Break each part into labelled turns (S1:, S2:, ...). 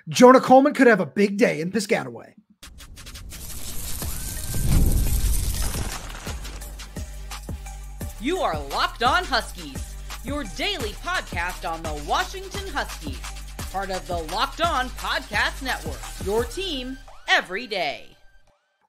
S1: Jonah Coleman could have a big day in Piscataway.
S2: You are Locked On Huskies, your daily podcast on the Washington Huskies, part of the Locked On Podcast Network, your team every day.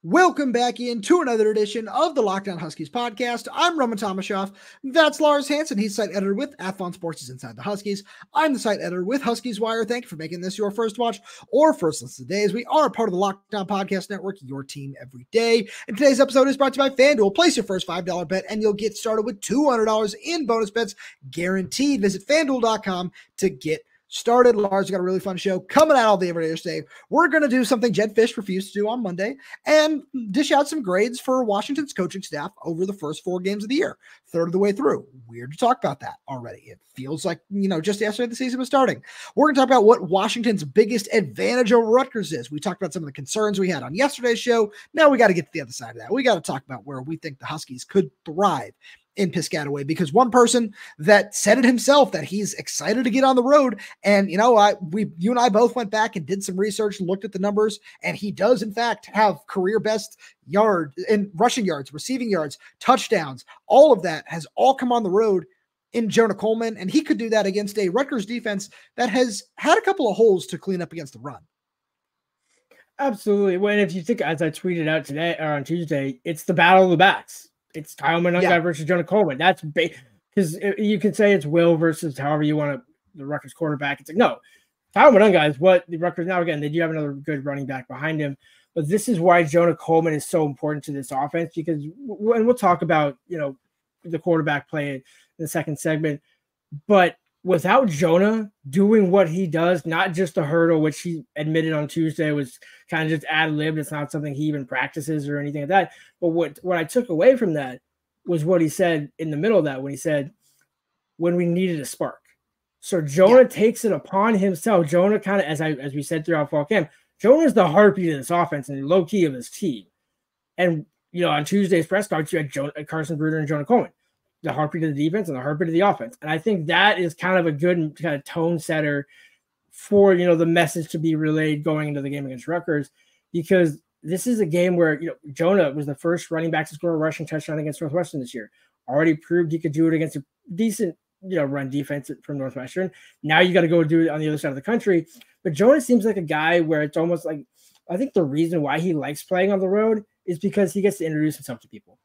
S1: Welcome back into another edition of the Locked On Huskies podcast. I'm Roman Tomashoff. That's Lars Hanson. He's site editor with Athlon Sports' Inside the Huskies. I'm the site editor with Huskies Wire. Thank you for making this your first watch or first listen today, as we are part of the Locked On Podcast Network, your team every day. And today's episode is brought to you by FanDuel. Place your first $5 bet and you'll get started with $200 in bonus bets guaranteed. Visit FanDuel.com to get started. Lars, got a really fun show coming out all the every day today. We're going to do something Jedd Fisch refused to do on Monday and dish out some grades for Washington's coaching staff over the first 4 games of the year, third of the way through. Weird to talk about that already. It feels like, just yesterday the season was starting. We're going to talk about what Washington's biggest advantage over Rutgers is. We talked about some of the concerns we had on yesterday's show. Now we got to get to the other side of that. We got to talk about where we think the Huskies could thrive in Piscataway, because one person that said it himself that he's excited to get on the road. And, you and I both went back and did some research, looked at the numbers, and he does in fact have career best yard in rushing yards, receiving yards, touchdowns. All of that has all come on the road in Jonah Coleman. And he could do that against a Rutgers defense that has had a couple of holes to clean up against the run.
S3: Absolutely. Well, if you think, as I tweeted out today or on Tuesday, it's the battle of the backs. It's Kyle Monangai versus Jonah Coleman. That's because you can say it's Will versus however you want the Rutgers quarterback. It's like, no, Kyle Monangai is what the Rutgers, now again, they do have another good running back behind him, but this is why Jonah Coleman is so important to this offense, because when we'll talk about, the quarterback play in the second segment, but without Jonah doing what he does, not just a hurdle, which he admitted on Tuesday was kind of just ad-libbed. It's not something he even practices or anything like that. But what I took away from that was what he said in the middle of that, when he said, when we needed a spark. So Jonah takes it upon himself. Jonah kind of, as we said throughout fall camp, Jonah is the heartbeat of this offense and the low key of this team. And, on Tuesday's press conference, you had Carson Bruder and Jonah Coleman, the heartbeat of the defense and the heartbeat of the offense. And I think that is kind of a good kind of tone setter for, the message to be relayed going into the game against Rutgers, because this is a game where, Jonah was the first running back to score a rushing touchdown against Northwestern this year. Already proved he could do it against a decent, run defense from Northwestern. Now you got to go do it on the other side of the country. But Jonah seems like a guy where it's almost like, I think the reason why he likes playing on the road is because he gets to introduce himself to people.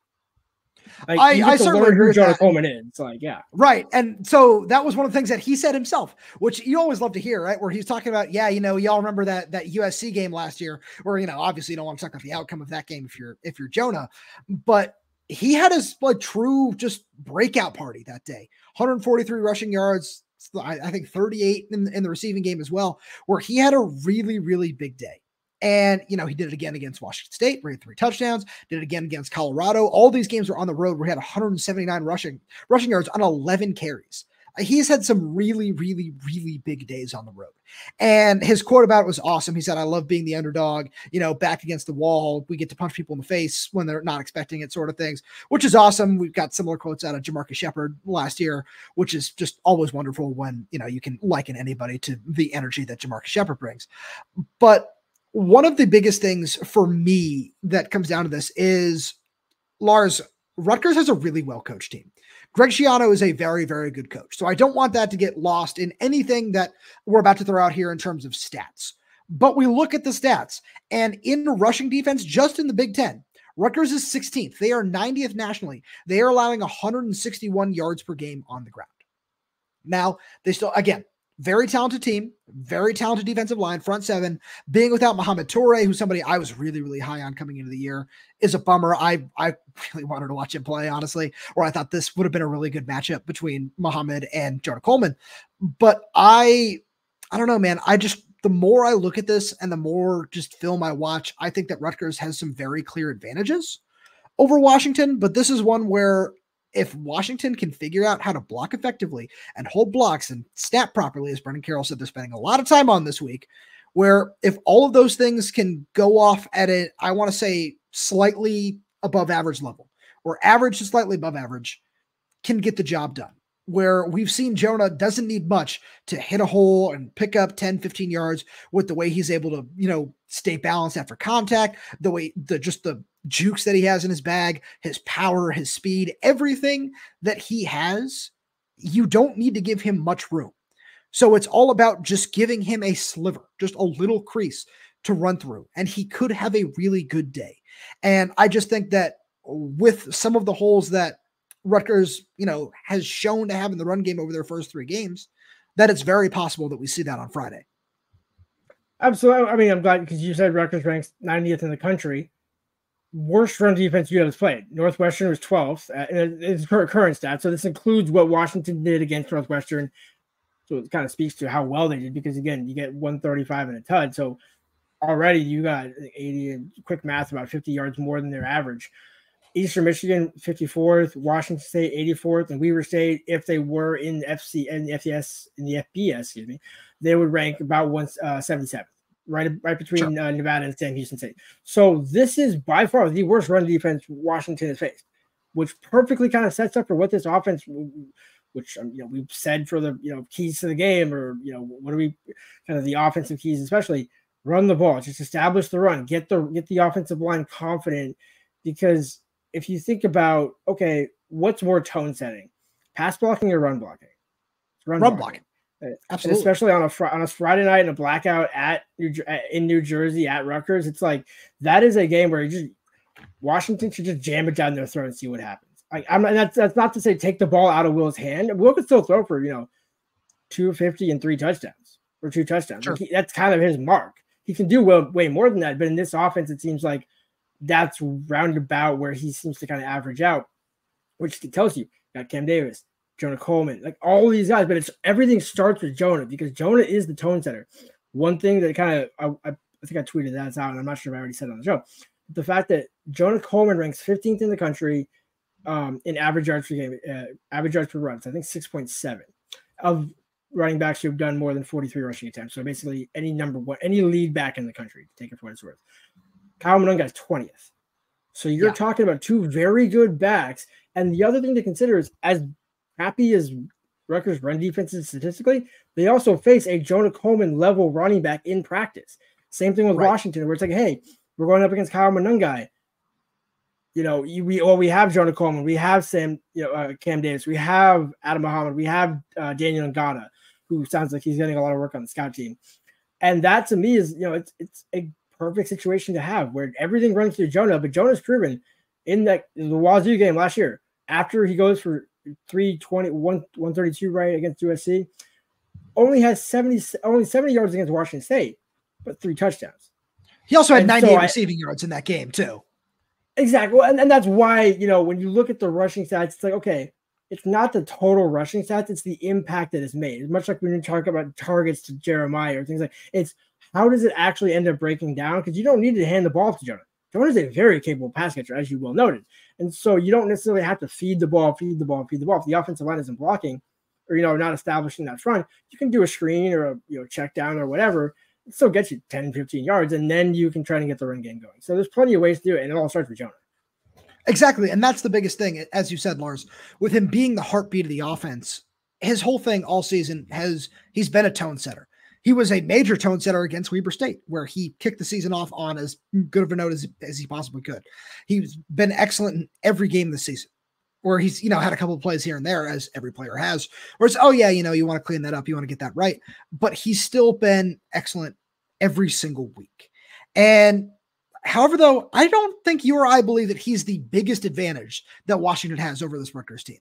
S3: Like, I certainly agree with Jonah Coleman is. It's like, yeah.
S1: Right. And so that was one of the things that he said himself, which you always love to hear, right? Where he's talking about, y'all remember that USC game last year where, obviously you don't want to talk about the outcome of that game if you're Jonah, but he had his true just breakout party that day. 143 rushing yards, I think 38 in the receiving game as well, where he had a really, really big day. And, he did it again against Washington State, where he had 3 touchdowns, did it again against Colorado. All these games were on the road where he had 179 rushing yards on 11 carries. He's had some really, really, really big days on the road. And his quote about it was awesome. He said, I love being the underdog, back against the wall. We get to punch people in the face when they're not expecting it, sort of things, which is awesome. We've got similar quotes out of Jamarcus Shepard last year, which is just always wonderful when, you can liken anybody to the energy that Jamarcus Shepard brings. But one of the biggest things for me that comes down to this is, Lars, Rutgers has a really well-coached team. Greg Schiano is a very, very good coach. So I don't want that to get lost in anything that we're about to throw out here in terms of stats. But we look at the stats, and in rushing defense, just in the Big Ten, Rutgers is 16th. They are 90th nationally. They are allowing 161 yards per game on the ground. Now, they still, again, very talented team, very talented defensive line, front 7. Being without Mohamed Toure, who's somebody I was really, really high on coming into the year, is a bummer. I really wanted to watch him play, honestly, or I thought this would have been a really good matchup between Mohamed and Jonah Coleman. But I don't know, man. The more I look at this and the more just film I watch, I think that Rutgers has some very clear advantages over Washington. But this is one where if Washington can figure out how to block effectively and hold blocks and snap properly, as Brendan Carroll said they're spending a lot of time on this week, where if all of those things can go off at I want to say slightly above average level, or average to slightly above average, can get the job done. where we've seen Jonah doesn't need much to hit a hole and pick up 10, 15 yards with the way he's able to, stay balanced after contact, just the jukes that he has in his bag, his power, his speed, everything that he has, you don't need to give him much room. So it's all about just giving him a sliver, just a little crease to run through, and he could have a really good day. And I just think that with some of the holes that Rutgers, has shown to have in the run game over their first 3 games, that it's very possible that we see that on Friday.
S3: Absolutely. I mean, I'm glad because you said Rutgers ranks 90th in the country. Worst run defense you have played. Northwestern was 12th. It's current stats. So this includes what Washington did against Northwestern. So it kind of speaks to how well they did because, again, you get 135 and a tud. So already you got 80 and quick math, about 50 yards more than their average. Eastern Michigan 54th, Washington State 84th, and Weber State, if they were in the FBS, they would rank about 177th, right between Nevada and Sam Houston State. So this is by far the worst run defense Washington has faced, which perfectly kind of sets up for what this offense, which we've said for the keys to the game, or what are we kind of the offensive keys, especially run the ball, just establish the run, get the offensive line confident, because if you think about, okay, what's more tone setting, pass blocking or run blocking?
S1: Run blocking. Absolutely.
S3: And especially on a Friday night in a blackout in New Jersey at Rutgers, it's like that is a game where Washington should just jam it down their throat and see what happens. That's not to say take the ball out of Will's hand. Will could still throw for 250 and 3 touchdowns or 2 touchdowns.
S1: Sure.
S3: That's kind of his mark. He can do way more than that, but in this offense, it seems like that's roundabout where he seems to kind of average out, which tells you got Cam Davis, Jonah Coleman, like all these guys, but everything starts with Jonah because Jonah is the tone setter. One thing that kind of, I think I tweeted that out, and I'm not sure if I already said it on the show, the fact that Jonah Coleman ranks 15th in the country in average yards per game, average yards per run. So I think 6.7 of running backs who have done more than 43 rushing attempts. So basically any lead back in the country, take it for what it's worth. Kyle Monangai is 20th. So you're talking about 2 very good backs. And the other thing to consider is, as crappy as Rutgers' run defense is statistically, they also face a Jonah Coleman level running back in practice. Same thing with Washington, where it's like, hey, we're going up against Kyle Monangai. We have Jonah Coleman, we have Cam Davis, we have Adam Muhammad, we have Daniel Ngata, who sounds like he's getting a lot of work on the scout team. And that to me is, it's a perfect situation to have where everything runs through Jonah, but Jonah's proven in the Wazoo game last year, after he goes for 320, 132 right against USC, only 70 yards against Washington State, but 3 touchdowns.
S1: He also had 98 receiving yards in that game too.
S3: Exactly. Well, and that's why, when you look at the rushing stats, it's like, okay, it's not the total rushing stats, it's the impact that is made. It's much like when you talk about targets to Jeremiah or things like it's how does it actually end up breaking down? Because you don't need to hand the ball to Jonah. Jonah is a very capable pass catcher, as you well noted. And so you don't necessarily have to feed the ball. If the offensive line isn't blocking or, not establishing that front, you can do a screen or a check down or whatever. It still gets you 10, 15 yards, and then you can try to get the run game going. So there's plenty of ways to do it, and it all starts with Jonah.
S1: Exactly. And that's the biggest thing, as you said, Lars, with him being the heartbeat of the offense. His whole thing all season he's been a tone setter. He was a major tone setter against Weber State, where he kicked the season off on as good of a note as he possibly could. He's been excellent in every game this season, where he's, had a couple of plays here and there, as every player has, where it's, you want to clean that up, you want to get that right. But he's still been excellent every single week. And however, though, I don't think you or I believe that he's the biggest advantage that Washington has over this Rutgers team,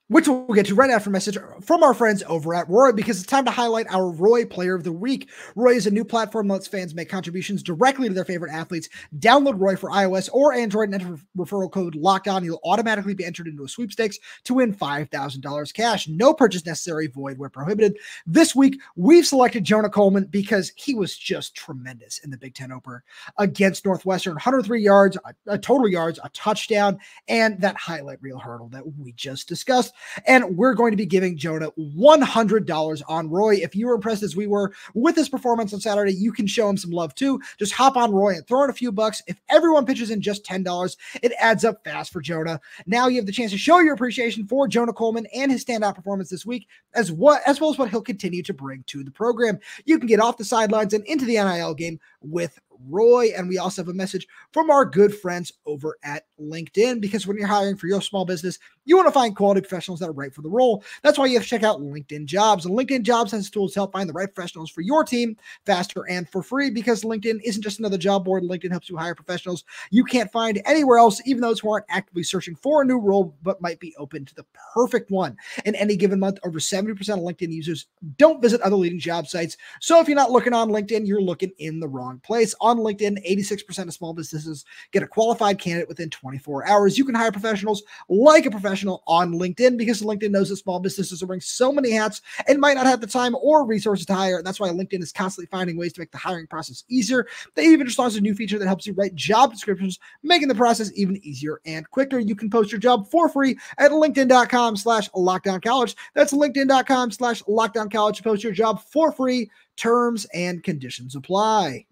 S1: which we'll get to right after a message from our friends over at Roy, because it's time to highlight our Roy Player of the Week. Roy is a new platform that lets fans make contributions directly to their favorite athletes. Download Roy for iOS or Android and enter referral code LOCKEDON. You'll automatically be entered into a sweepstakes to win $5,000 cash. No purchase necessary, void where prohibited. This week, we've selected Jonah Coleman because he was just tremendous in the Big Ten opener against Northwestern. 103 yards, total yards, a touchdown, and that highlight reel hurdle that we just discussed. And we're going to be giving Jonah $100 on Roy. If you were impressed as we were with his performance on Saturday, you can show him some love too. Just hop on Roy and throw in a few bucks. If everyone pitches in just $10, it adds up fast for Jonah. Now you have the chance to show your appreciation for Jonah Coleman and his standout performance this week, as well as what he'll continue to bring to the program. You can get off the sidelines and into the NIL game with Roy. And we also have a message from our good friends over at LinkedIn, because when you're hiring for your small business, you want to find quality professionals that are right for the role. That's why you have to check out LinkedIn Jobs. And LinkedIn Jobs has tools to help find the right professionals for your team faster and for free, because LinkedIn isn't just another job board. LinkedIn helps you hire professionals you can't find anywhere else, even those who aren't actively searching for a new role, but might be open to the perfect one. In any given month, over 70% of LinkedIn users don't visit other leading job sites. So if you're not looking on LinkedIn, you're looking in the wrong place. On LinkedIn, 86% of small businesses get a qualified candidate within 24 hours. You can hire professionals like a professional on LinkedIn, because LinkedIn knows that small businesses are wearing so many hats and might not have the time or resources to hire. That's why LinkedIn is constantly finding ways to make the hiring process easier. They even just launched a new feature that helps you write job descriptions, making the process even easier and quicker. You can post your job for free at linkedin.com/lockdowncollege. That's linkedin.com/lockdowncollege to post your job for free. Terms and conditions apply.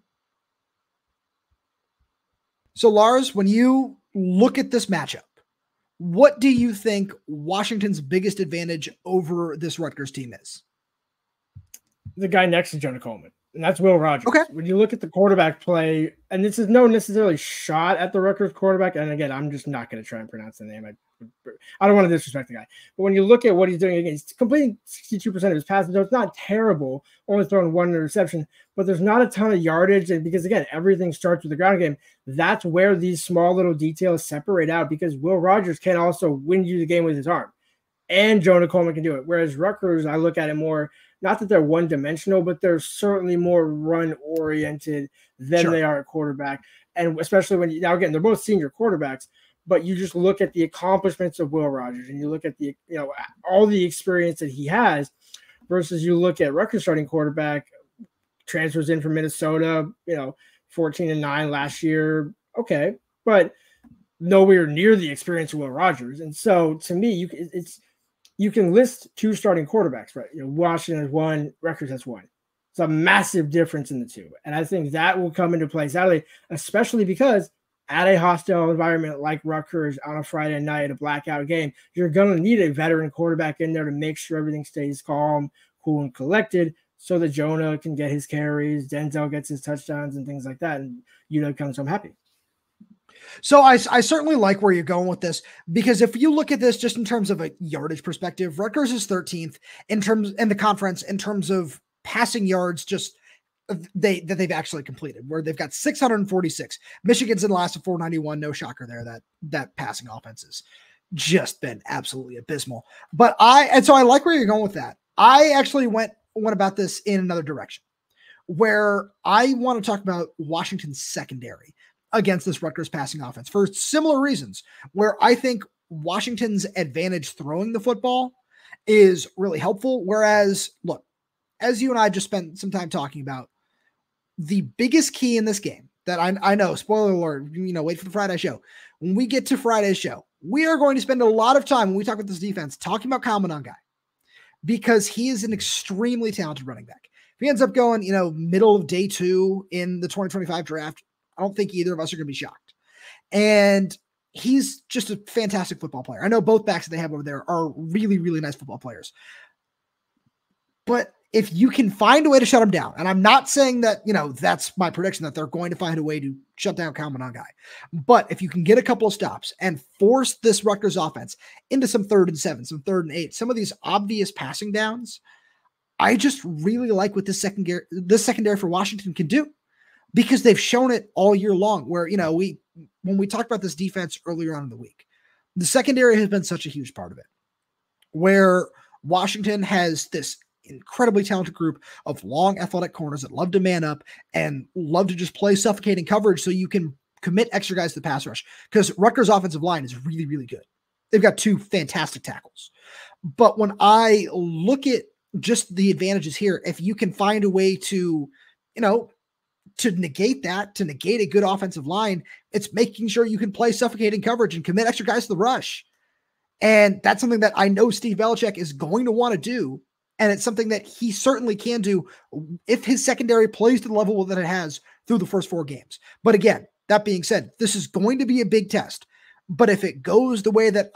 S1: So, Lars, when you look at this matchup, what do you think Washington's biggest advantage over this Rutgers team is?
S3: The guy next to Jonah Coleman, and that's Will Rogers.
S1: Okay.
S3: When you look at the quarterback play, and this is no necessarily shot at the Rutgers quarterback, and again, I'm just not going to try and pronounce the name. I don't want to disrespect the guy. But when you look at what he's doing, again, he's completing 62% of his passes, so it's not terrible, only throwing one interception, but there's not a ton of yardage. And because, again, everything starts with the ground game, that's where these small little details separate out, because Will Rogers can also win you the game with his arm. And Jonah Coleman can do it. Whereas Rutgers, I look at it more, not that they're one-dimensional, but they're certainly more run-oriented than they are at quarterback. And especially when now again, they're both senior quarterbacks, but you just look at the accomplishments of Will Rogers and you look at the, all the experience that he has versus you look at Rutgers starting quarterback, transfers in from Minnesota, 14-9 last year. Okay. But nowhere near the experience of Will Rogers. And so to me, you can list two starting quarterbacks, right? Washington has one, Rutgers has one. It's a massive difference in the two. And I think that will come into play Saturday, especially because at a hostile environment like Rutgers on a Friday night, a blackout game, you're going to need a veteran quarterback in there to make sure everything stays calm, cool, and collected so that Jonah can get his carries, Denzel gets his touchdowns and things like that. And comes home happy.
S1: So I certainly like where you're going with this, because if you look at this just in terms of a yardage perspective, Rutgers is 13th in the conference in terms of passing yards, just that they've actually completed, where they've got 646. Michigan's in the last of 491. No shocker there. That passing offense has just been absolutely abysmal. But so I like where you're going with that. I actually went about this in another direction, where I want to talk about Washington's secondary against this Rutgers passing offense for similar reasons, where I think Washington's advantage throwing the football is really helpful. Whereas, look, as you and I just spent some time talking about, the biggest key in this game that I know, spoiler alert, wait for the Friday show. When we get to Friday's show, we are going to spend a lot of time when we talk about this defense talking about Kyle Monangai, because he is an extremely talented running back. If he ends up going, middle of day 2 in the 2025 draft, I don't think either of us are going to be shocked. And he's just a fantastic football player. I know both backs that they have over there are really, really nice football players. But if you can find a way to shut him down, and I'm not saying that, that's my prediction, that they're going to find a way to shut down Kyle Monangai. But if you can get a couple of stops and force this Rutgers offense into some 3rd and 7, some 3rd and 8, some of these obvious passing downs, I just really like what this secondary for Washington can do, because they've shown it all year long, where, when we talked about this defense earlier on in the week, the secondary has been such a huge part of it, where Washington has this incredibly talented group of long athletic corners that love to man up and love to just play suffocating coverage so you can commit extra guys to the pass rush, because Rutgers' offensive line is really, really good. They've got 2 fantastic tackles. But when I look at just the advantages here, if you can find a way to, to negate a good offensive line, it's making sure you can play suffocating coverage and commit extra guys to the rush. And that's something that I know Steve Belichick is going to want to do. And it's something that he certainly can do if his secondary plays to the level that it has through the first 4 games. But again, that being said, this is going to be a big test. But if it goes the way that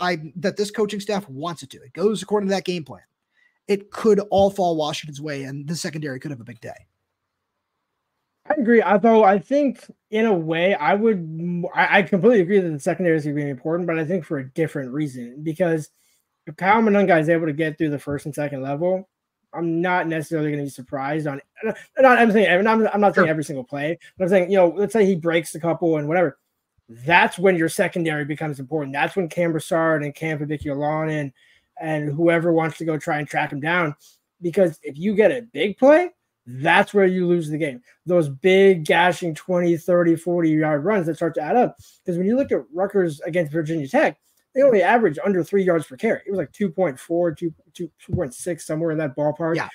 S1: this coaching staff wants it to, it goes according to that game plan, it could all fall Washington's way, and the secondary could have a big day.
S3: I agree. Although I think in a way I completely agree that the secondary is going to be important, but I think for a different reason, because if Kyle Monangai is able to get through the first and second level, I'm not necessarily going to be surprised on. I'm not saying every single play, but I'm saying, let's say he breaks a couple and whatever. That's when your secondary becomes important. That's when Cam Brassard and Cam Fabicchio and whoever wants to go try and track him down. Because if you get a big play, that's where you lose the game. Those big gashing 20, 30, 40-yard runs that start to add up. Because when you look at Rutgers against Virginia Tech, they only average under 3 yards per carry. It was like 2.4, 2.6, somewhere in that ballpark.
S1: Yeah.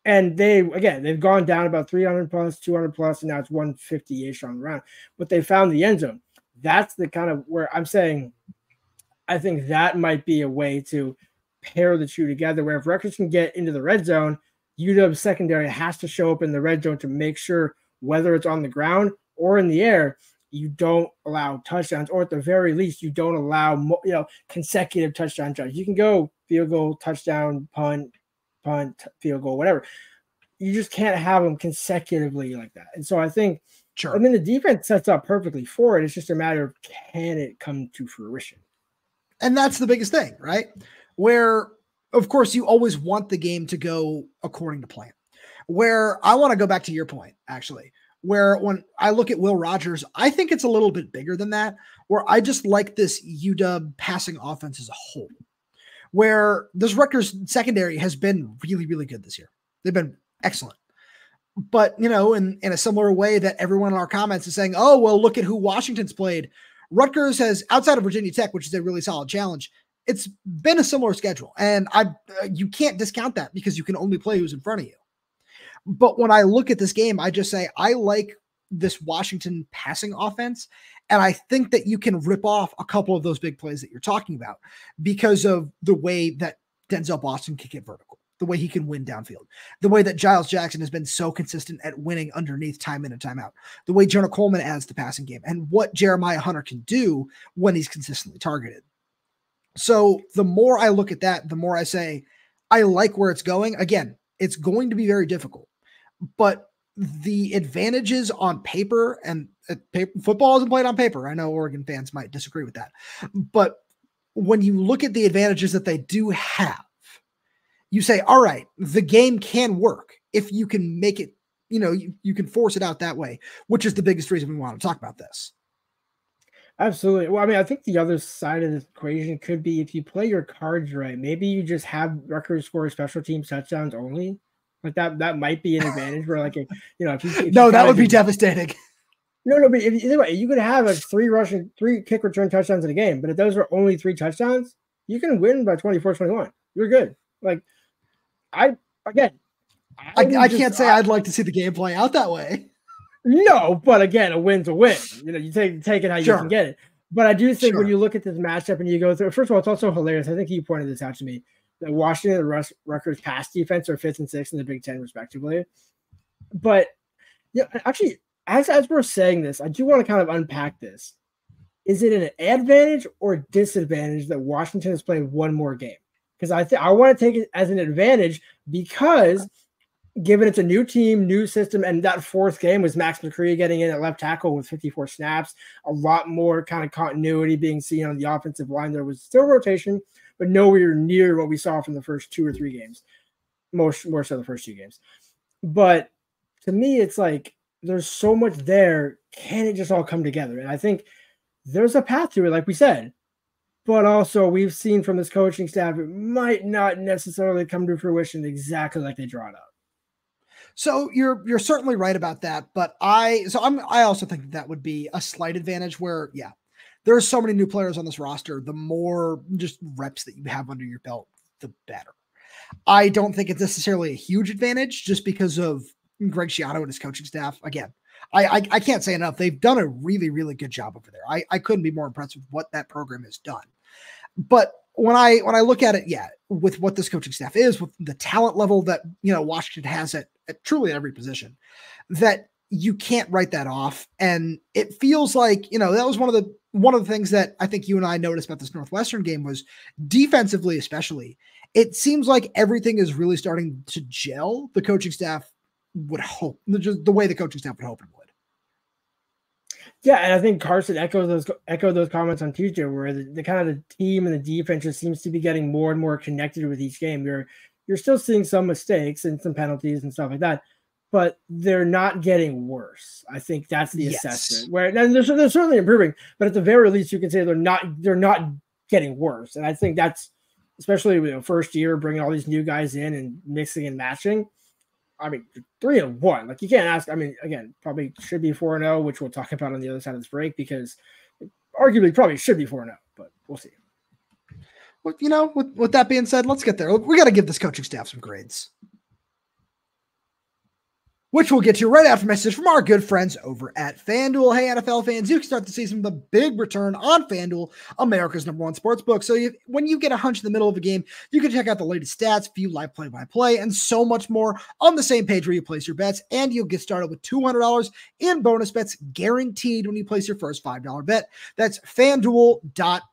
S3: And they've gone down about 300 plus, 200 plus, and now it's 150-ish on the round. But they found the end zone. That's the kind of where I'm saying I think that might be a way to pair the two together, where if Rutgers can get into the red zone, UW's secondary has to show up in the red zone to make sure, whether it's on the ground or in the air, you don't allow touchdowns, or at the very least, you don't allow consecutive touchdown drives. You can go field goal, touchdown, punt, field goal, whatever. You just can't have them consecutively like that. And so I think,
S1: sure.
S3: The defense sets up perfectly for it. It's just a matter of, can it come to fruition?
S1: And that's the biggest thing, right? Where, of course, you always want the game to go according to plan. Where I want to go back to your point, actually, where when I look at Will Rogers, I think it's a little bit bigger than that, where I just like this UW passing offense as a whole, where this Rutgers secondary has been really, really good this year. They've been excellent. But, in a similar way that everyone in our comments is saying, oh, well, look at who Washington's played. Rutgers has, outside of Virginia Tech, which is a really solid challenge, it's been a similar schedule. And you can't discount that because you can only play who's in front of you. But when I look at this game, I just say, I like this Washington passing offense. And I think that you can rip off a couple of those big plays that you're talking about because of the way that Denzel Boston can get vertical, the way he can win downfield, the way that Giles Jackson has been so consistent at winning underneath time in and time out, the way Jonah Coleman adds the passing game, and what Jeremiah Hunter can do when he's consistently targeted. So the more I look at that, the more I say, I like where it's going. Again, it's going to be very difficult, but the advantages on paper, and football isn't played on paper. I know Oregon fans might disagree with that, but when you look at the advantages that they do have, you say, all right, the game can work if you can make it, you can force it out that way, which is the biggest reason we want to talk about this.
S3: Absolutely. Well, I think the other side of this equation could be if you play your cards right, maybe you just have Rutgers score special teams touchdowns only. Like that might be an advantage where, like,
S1: that would be devastating.
S3: No, but if you could have like 3 kick return touchdowns in a game, but if those are only 3 touchdowns, you can win by 24-21. You're good. Like, I can't say I'd like to see the game play out that way. No, but again, a win's a win. You take it how you can get it. But I do think when you look at this matchup and you go through, first of all, it's also hilarious. I think you pointed this out to me. That Washington and Rutgers pass defense are 5th and 6th in the Big Ten, respectively. But actually, as we're saying this, I do want to kind of unpack this. Is it an advantage or a disadvantage that Washington is playing one more game? Because I want to take it as an advantage because given it's a new team, new system, and that 4th game was Max McCree getting in at left tackle with 54 snaps, a lot more kind of continuity being seen on the offensive line. There was still rotation, but nowhere near what we saw from the first 2 or 3 games, more so the first 2 games. But to me, it's like there's so much there. Can it just all come together? And I think there's a path to it, like we said. But also, we've seen from this coaching staff, it might not necessarily come to fruition exactly like they draw it up.
S1: So you're certainly right about that. But I also think that would be a slight advantage where, there are so many new players on this roster. The more just reps that you have under your belt, the better. I don't think it's necessarily a huge advantage just because of Greg Schiano and his coaching staff. Again, I can't say enough. They've done a really, really good job over there. I couldn't be more impressed with what that program has done. But when I look at it, with what this coaching staff is, with the talent level that, Washington has at truly every position, that you can't write that off. And it feels like, that was one of the things that I think you and I noticed about this Northwestern game was defensively, especially, it seems like everything is really starting to gel. The coaching staff would hope, the way the coaching staff would hope it would.
S3: Yeah, and I think Carson echoed those comments on Tuesday, where the kind of the team and the defense just seems to be getting more and more connected with each game. You're still seeing some mistakes and some penalties and stuff like that, but they're not getting worse. I think that's the assessment. Where and they're certainly improving, but at the very least, you can say they're not getting worse. And I think that's especially with first year, bringing all these new guys in and mixing and matching. I mean, 3-1. Like, you can't ask. I mean, again, probably should be 4-0, which we'll talk about on the other side of this break, because arguably probably should be 4-0, but we'll see.
S1: Well, with that being said, let's get there. We got to give this coaching staff some grades, which we'll get to right after message from our good friends over at FanDuel. Hey, NFL fans, you can start the season with a big return on FanDuel, America's #1 sportsbook. So when you get a hunch in the middle of a game, you can check out the latest stats, view live play-by-play, and so much more on the same page where you place your bets. And you'll get started with $200 in bonus bets guaranteed when you place your first $5 bet. That's FanDuel.com.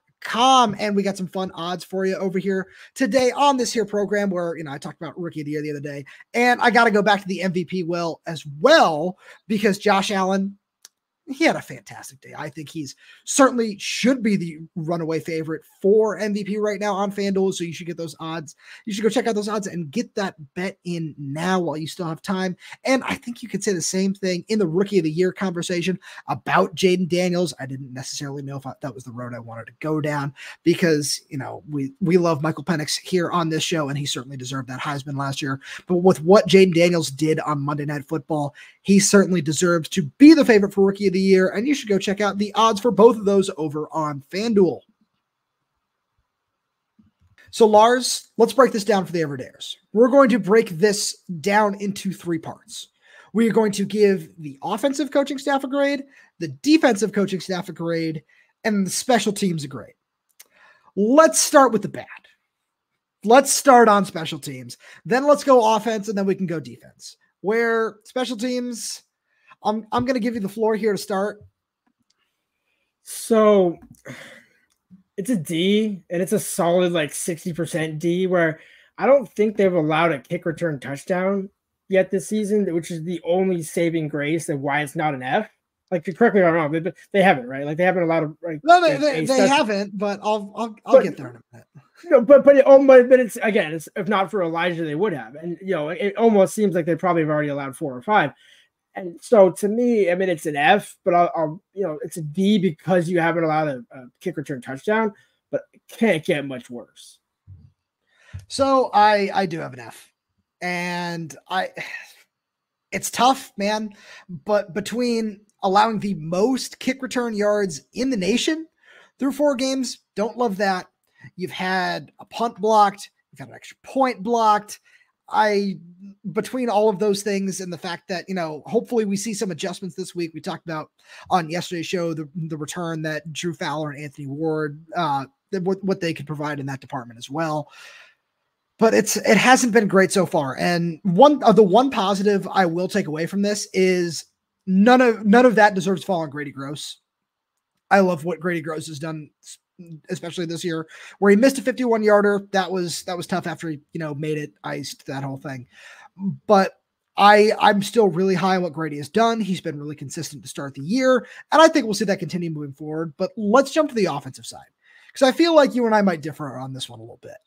S1: And we got some fun odds for you over here today on this here program where, I talked about Rookie of the Year the other day, and I got to go back to the MVP as well, because Josh Allen, he had a fantastic day. I think he's certainly should be the runaway favorite for MVP right now on FanDuel. So you should get those odds. You should go check out those odds and get that bet in now while you still have time. And I think you could say the same thing in the Rookie of the Year conversation about Jayden Daniels. I didn't necessarily know if that was the road I wanted to go down, because, we love Michael Penix here on this show, and he certainly deserved that Heisman last year. But with what Jayden Daniels did on Monday Night Football, he certainly deserves to be the favorite for Rookie of the Year, and you should go check out the odds for both of those over on FanDuel. So Lars, let's break this down for the everydayers. We're going to break this down into 3 parts. We are going to give the offensive coaching staff a grade, the defensive coaching staff a grade, and the special teams a grade. Let's start with the bad. Let's start on special teams. Then let's go offense, and then we can go defense. Where special teams, I'm going to give you the floor here to start.
S3: So it's a D, and it's a solid 60% D, where I don't think they've allowed a kick return touchdown yet this season, which is the only saving grace of why it's not an F. Correct me if I'm wrong, but they haven't, right? They haven't allowed
S1: no, they haven't, but I'll get there in a minute.
S3: But it's, again, it's, if not for Elijah, they would have. And, it almost seems like they probably have already allowed 4 or 5. And so to me, I mean, it's an F, but I'll it's a D because you haven't allowed a kick return touchdown, but it can't get much worse.
S1: So I do have an F, and it's tough, man. But between allowing the most kick return yards in the nation through 4 games, don't love that. You've had a punt blocked, you've had an extra point blocked. Between all of those things and the fact that, hopefully we see some adjustments this week. We talked about on yesterday's show, the return that Drew Fowler and Anthony Ward, what they could provide in that department as well. But it hasn't been great so far. And one positive I will take away from this is none of that deserves to fall on Grady Gross. I love what Grady Gross has done, especially this year, where he missed a 51-yarder. That was tough after he, made it iced, that whole thing. But I'm still really high on what Grady has done. He's been really consistent to start the year, and I think we'll see that continue moving forward. But let's jump to the offensive side, because I feel like you and I might differ on this one a little bit.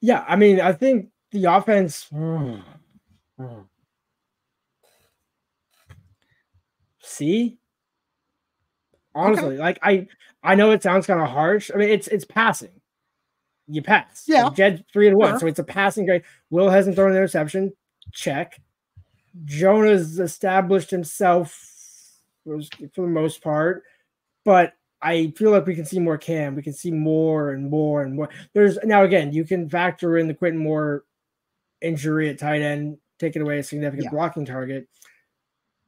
S3: Yeah, I mean, I think the offense. See? Honestly, okay. I know it sounds kind of harsh. I mean, it's passing. You pass.
S1: Yeah.
S3: Jedd 3-1. So it's a passing grade. Will hasn't thrown an interception. Check. Jonah's established himself for the most part. But I feel like we can see more Cam. We can see more and more and more. Now, again, you can factor in the Quentin Moore injury at tight end, taking away a significant blocking target.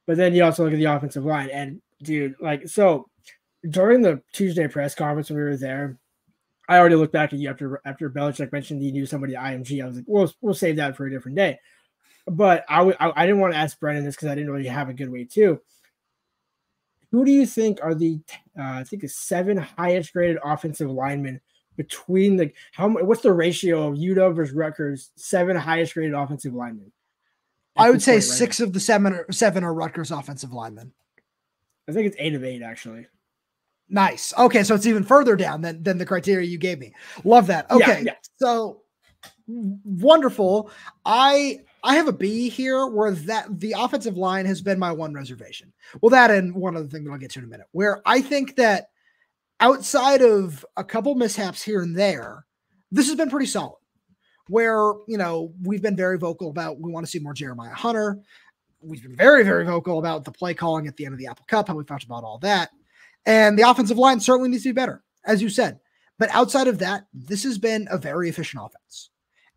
S3: But then you also look at the offensive line. And, dude, so during the Tuesday press conference when we were there, I already looked back at you after Belichick mentioned he knew somebody at IMG. I was like, we'll save that for a different day. But I didn't want to ask Brennan this because I didn't really have a good way too. Who do you think are the I think the 7 highest graded offensive linemen between the what's the ratio of UW versus Rutgers 7 highest graded offensive linemen?
S1: I would say 6 of the 7 are Rutgers offensive linemen.
S3: I think it's 8 of 8 actually.
S1: Nice. Okay, so it's even further down than the criteria you gave me. Love that. Okay, yeah. So wonderful. I have a B here where that the offensive line has been my one reservation. Well, that and one other thing that I'll get to in a minute, where I think that outside of a couple mishaps here and there, this has been pretty solid. Where, we've been very vocal about we want to see more Jeremiah Hunter. We've been very, very vocal about the play calling at the end of the Apple Cup, how we talked about all that. And the offensive line certainly needs to be better, as you said. But outside of that, this has been a very efficient offense.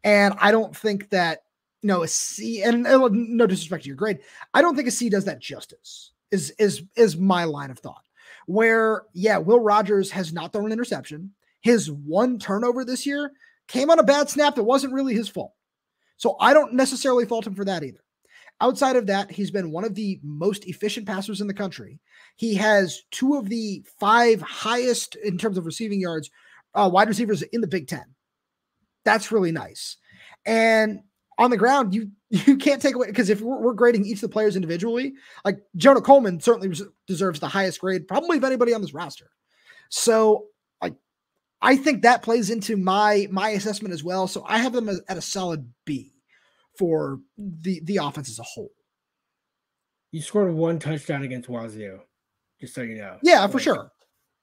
S1: And I don't think that, a C, and no disrespect to your grade, I don't think a C does that justice, is my line of thought. Where, Will Rogers has not thrown an interception. His one turnover this year came on a bad snap that wasn't really his fault. So I don't necessarily fault him for that either. Outside of that, he's been one of the most efficient passers in the country. He has 2 of the 5 highest in terms of receiving yards wide receivers in the Big Ten. That's really nice. And on the ground, you can't take away, because if we're grading each of the players individually, like Jonah Coleman certainly deserves the highest grade, probably of anybody on this roster. So I think that plays into my assessment as well. So I have them at a solid B for the offense as a whole.
S3: You scored 1 touchdown against Wazoo, just so you know.
S1: Yeah, for sure.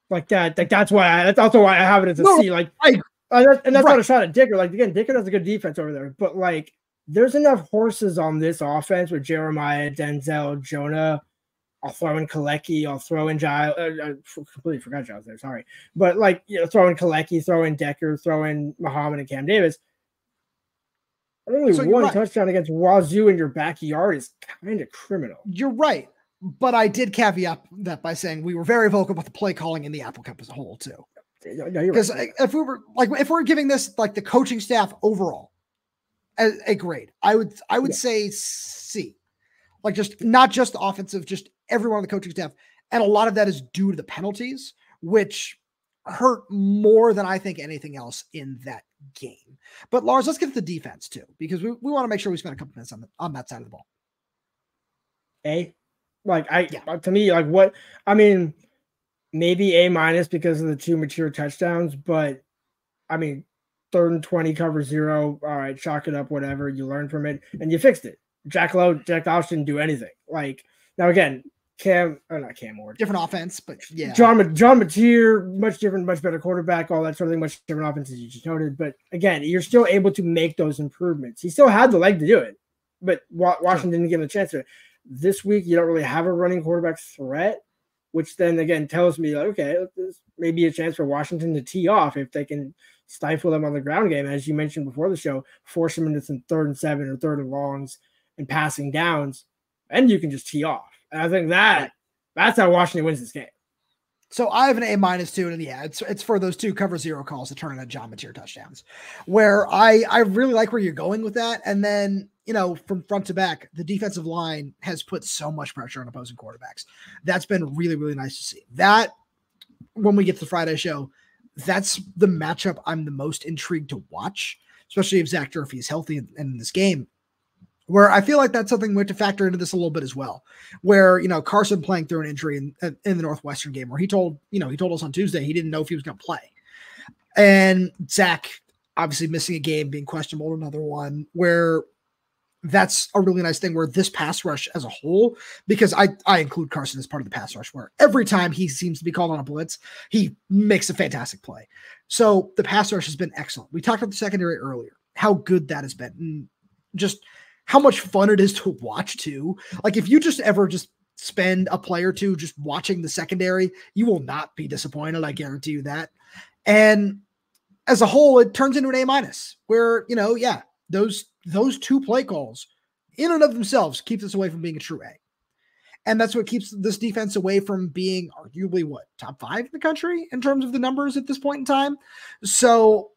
S3: Like that. That's also why I have it as a C. Like, and that's not a shot at Dicker. Like, again, Dicker does a good defense over there, but like, there's enough horses on this offense with Jeremiah, Denzel, Jonah. I'll throw in Kalecki. I'll throw in Giles. I completely forgot Giles there. Sorry. But throw in Kalecki, throw in Decker, throw in Muhammad and Cam Davis. Only so 1 touchdown against Wazoo in your backyard is kind of criminal.
S1: You're right. But I did caveat that by saying we were very vocal about the play calling in the Apple Cup as a whole too. Because if we're giving this the coaching staff overall a grade, I would say C. Just not just offensive, just everyone on the coaching staff. And a lot of that is due to the penalties, which hurt more than I think anything else in that game. But Lars, let's get to the defense too, because we want to make sure we spend a couple minutes on that side of the ball.
S3: A, to me, what, I mean, maybe A- because of the 2 mature touchdowns, but I mean, 3rd and 20 cover 0. All right, chalk it up, whatever. You learned from it and you fixed it. Jack Lowe didn't do anything. Now again, not Cam Ward.
S1: Different offense, but yeah.
S3: John Mateer, much different, much better quarterback, all that sort of thing, much different offense as you just noted. But again, you're still able to make those improvements. He still had the leg to do it, but Washington didn't give him a chance to it. This week, you don't really have a running quarterback threat, which then again tells me okay, this may be a chance for Washington to tee off if they can stifle them on the ground game. As you mentioned before the show, force them into some 3rd and 7 or 3rd and longs and passing downs, and you can just tee off. And I think that's how Washington wins this game.
S1: So I have an A- too, and it's for those 2 cover 0 calls to turn into John Mateer touchdowns, where I really like where you're going with that. And then, from front to back, the defensive line has put so much pressure on opposing quarterbacks. That's been really, really nice to see. That, when we get to the Friday show, that's the matchup I'm the most intrigued to watch, especially if Zach Durfee is healthy in this game. Where I feel like that's something we have to factor into this a little bit as well, where, Carson playing through an injury in the Northwestern game, where he told us on Tuesday, he didn't know if he was going to play. And Zach obviously missing a game, being questionable, another one, where that's a really nice thing, where this pass rush as a whole, because I include Carson as part of the pass rush, where every time he seems to be called on a blitz, he makes a fantastic play. So the pass rush has been excellent. We talked about the secondary earlier, how good that has been. And just how much fun it is to watch too. If you just ever spend a play or two just watching the secondary, you will not be disappointed. I guarantee you that. And as a whole, it turns into an A-, where, those 2 play calls in and of themselves keep us away from being a true A. And that's what keeps this defense away from being arguably top 5 in the country in terms of the numbers at this point in time. So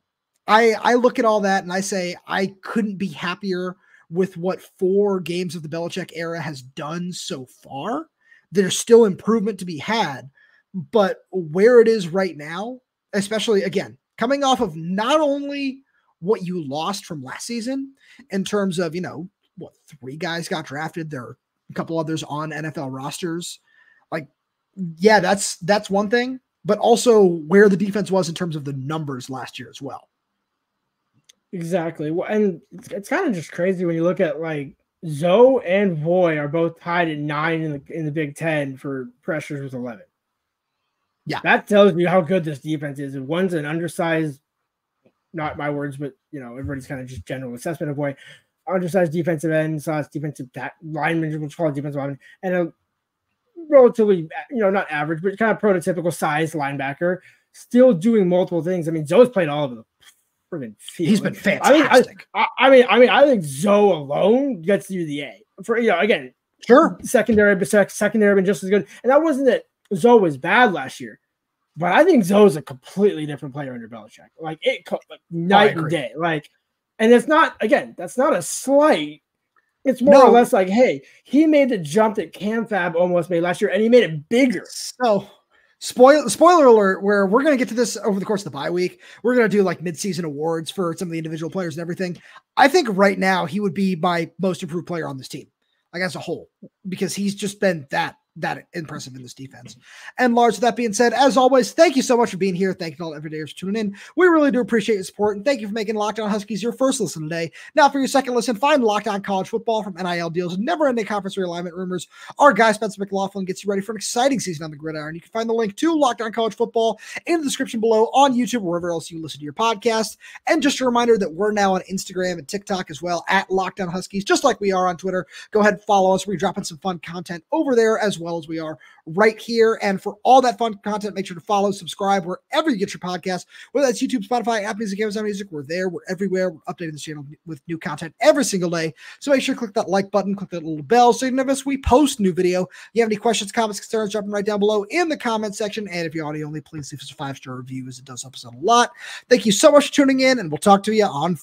S1: I look at all that and I say, I couldn't be happier with what 4 games of the Belichick era has done so far. There's still improvement to be had, but where it is right now, especially again, coming off of not only what you lost from last season in terms of, 3 guys got drafted, there are a couple others on NFL rosters. Like, yeah, that's one thing, but also where the defense was in terms of the numbers last year as well.
S3: Exactly. And it's kind of just crazy when you look at like Zoe and Voy are both tied at 9 in the Big Ten for pressures with 11.
S1: Yeah.
S3: That tells you how good this defense is. And one's an undersized, not my words, but everybody's kind of just general assessment of Voy, undersized defensive end, defensive lineman, which call it defensive lineman, and a relatively, not average, but kind of prototypical size linebacker, still doing multiple things. I mean, Zoe's played all of them.
S1: He's been fantastic.
S3: I think Zoe alone gets you the A for again.
S1: Sure,
S3: secondary been just as good. And that wasn't that Zoe was bad last year, but I think Zoe's a completely different player under Belichick. Like night and day. Like, and it's not that's not a slight. It's more or less like, hey, he made the jump that Cam Fab almost made last year, and he made it bigger.
S1: So. Spoiler alert, where we're going to get to this over the course of the bye week. We're going to do like mid-season awards for some of the individual players and everything. I think right now he would be my most improved player on this team, like as a whole, because he's just been that impressive in this defense. And Lars, with that being said, as always, thank you so much for being here. Thank you to all everydayers for tuning in. We really do appreciate your support, and thank you for making Locked On Huskies your first listen today. Now for your second listen, find Locked On College Football, from NIL deals and never-ending conference realignment rumors. Our guy Spencer McLaughlin gets you ready for an exciting season on the gridiron. You can find the link to Locked On College Football in the description below on YouTube, wherever else you listen to your podcast. And just a reminder that we're now on Instagram and TikTok as well, at Locked On Huskies, just like we are on Twitter. Go ahead and follow us. We're dropping some fun content over there as well as we are right here. And for all that fun content, make sure to follow, subscribe wherever you get your podcast, whether that's YouTube, Spotify, Apple Music, Amazon Music. We're there. We're everywhere. We're updating this channel with new content every single day. So make sure to click that like button, click that little bell so you never miss we post new video. If you have any questions, comments, concerns, drop them right down below in the comment section. And if you're audio only, please leave us a 5-star review, as it does help us out a lot. Thank you so much for tuning in, and we'll talk to you on